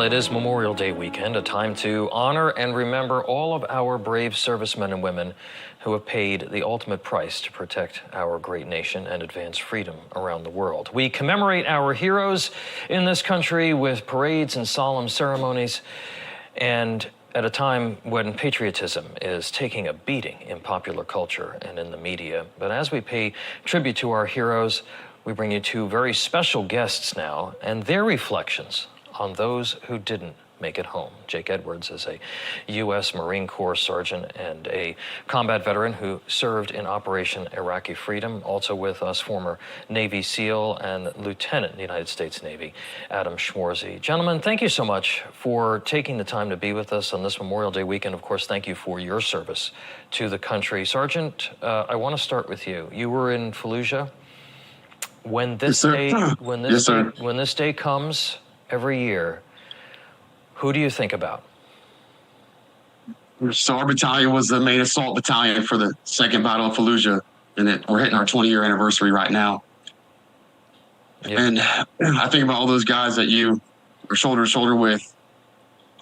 it is Memorial Day weekend, a time to honor and remember all of our brave servicemen and women who have paid the ultimate price to protect our great nation and advance freedom around the world. We commemorate our heroes in this country with parades and solemn ceremonies, and at a time when patriotism is taking a beating in popular culture and in the media. But as we pay tribute to our heroes, we bring you two very special guests now and their reflections on those who didn't make it home. Jake Edwards is a U.S. Marine Corps sergeant and a combat veteran who served in Operation Iraqi Freedom. Also with us, former Navy SEAL and Lieutenant in the United States Navy, Adam Schwarzy. Gentlemen, thank you so much for taking the time to be with us on this Memorial Day weekend. Of course, thank you for your service to the country. Sergeant, I want to start with you. You were in Fallujah. When this day comes every year, who do you think about? So our battalion was the main assault battalion for the Second Battle of Fallujah, and we're hitting our 20-year anniversary right now. Yep. And I think about all those guys that you were shoulder to shoulder with,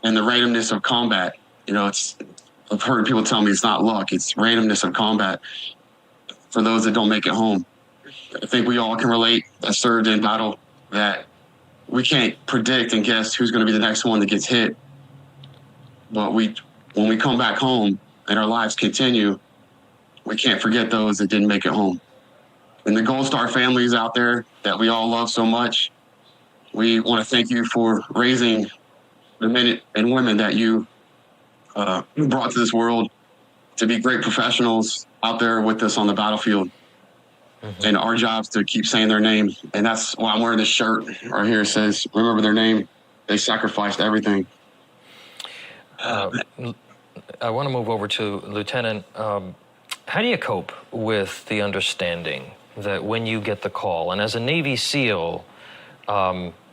and the randomness of combat. You know, I've heard people tell me it's not luck, it's randomness of combat for those that don't make it home. I think we all can relate that served in battle that we can't predict and guess who's going to be the next one that gets hit. But when we come back home and our lives continue, we can't forget those that didn't make it home. And the Gold Star families out there that we all love so much, we want to thank you for raising the men and women that you brought to this world to be great professionals out there with us on the battlefield. Mm-hmm. And our job's to keep saying their name. And that's why I'm wearing this shirt right here. It says, remember their name. They sacrificed everything. I want to move over to Lieutenant. How do you cope with the understanding that when you get the call, and as a Navy SEAL,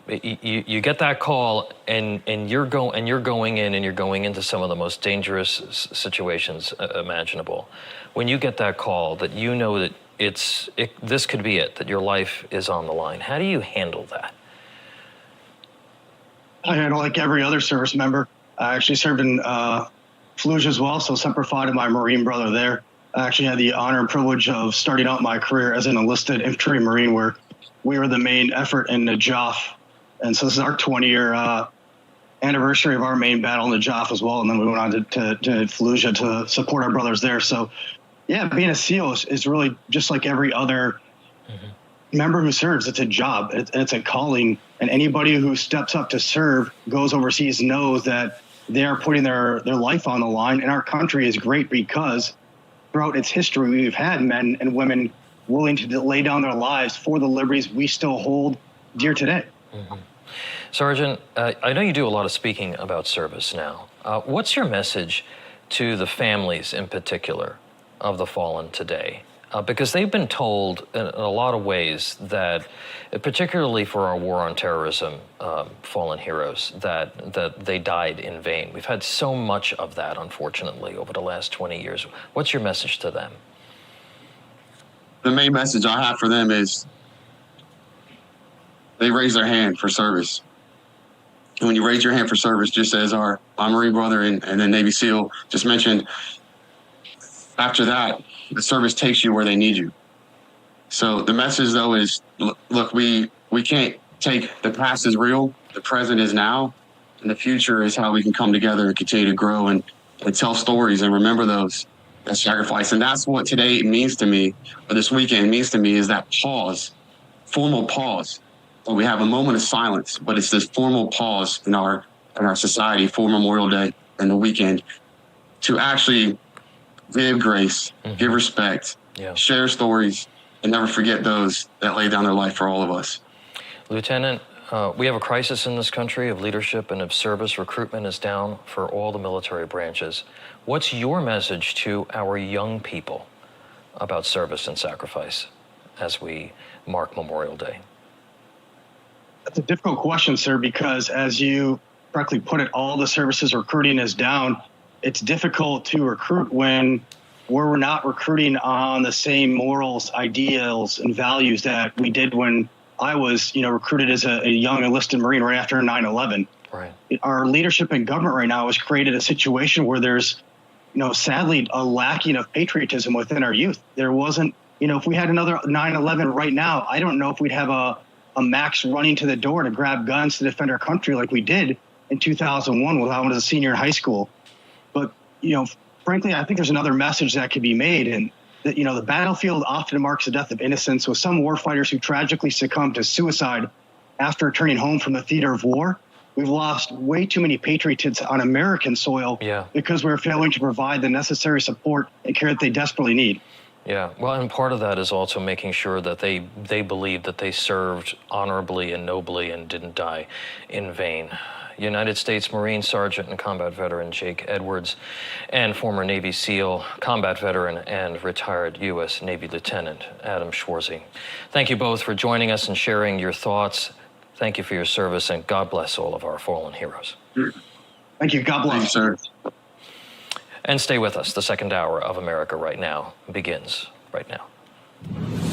you get that call and you're going into some of the most dangerous situations imaginable. When you get that call that you know that this could be it, that your life is on the line. How do you handle that? I handle like every other service member. I actually served in Fallujah as well, so sympathized with my Marine brother there. I actually had the honor and privilege of starting out my career as an enlisted infantry Marine, where we were the main effort in Najaf. And so this is our 20-year anniversary of our main battle in Najaf as well. And then we went on to Fallujah to support our brothers there. So yeah, being a SEAL is really just like every other member who serves. It's a job, it's a calling, and anybody who steps up to serve, goes overseas, knows that they are putting their life on the line. And our country is great because throughout its history, we've had men and women willing to lay down their lives for the liberties we still hold dear today. Mm-hmm. Sergeant, I know you do a lot of speaking about service now. What's your message to the families in particular of the fallen today? Because they've been told in a lot of ways that, particularly for our war on terrorism fallen heroes, that they died in vain. We've had so much of that, unfortunately, over the last 20 years. What's your message to them? The main message I have for them is they raise their hand for service. And when you raise your hand for service, just as my Marine brother and then Navy SEAL just mentioned, after that, the service takes you where they need you. So the message, though, is, look, we can't take the past is real, the present is now, and the future is how we can come together and continue to grow and tell stories and remember those that sacrifice. And that's what today means to me, or this weekend means to me, is that pause, formal pause. So we have a moment of silence, but it's this formal pause in our society for Memorial Day and the weekend to actually give grace, give respect, share stories, and never forget those that lay down their life for all of us. Lieutenant, we have a crisis in this country of leadership and of service. Recruitment is down for all the military branches. What's your message to our young people about service and sacrifice as we mark Memorial Day? That's a difficult question, sir, because as you correctly put it, all the services recruiting is down. It's difficult to recruit when we're not recruiting on the same morals, ideals, and values that we did when I was, recruited as a young enlisted Marine right after 9/11. Right. Our leadership in government right now has created a situation where there's, sadly, a lacking of patriotism within our youth. There wasn't, if we had another 9/11 right now, I don't know if we'd have a Max running to the door to grab guns to defend our country like we did in 2001 when I was a senior in high school. But, frankly, I think there's another message that could be made. And that, the battlefield often marks the death of innocence, with some warfighters who tragically succumb to suicide after returning home from the theater of war. We've lost way too many patriots on American soil because we're failing to provide the necessary support and care that they desperately need. Yeah, well, and part of that is also making sure that they believe that they served honorably and nobly and didn't die in vain. United States Marine Sergeant and combat veteran Jake Edwards, and former Navy SEAL, combat veteran, and retired U.S. Navy Lieutenant Adam Schwarzy. Thank you both for joining us and sharing your thoughts. Thank you for your service, and God bless all of our fallen heroes. Thank you. God bless. Thank you, sir. And stay with us. The second hour of America Right Now begins right now.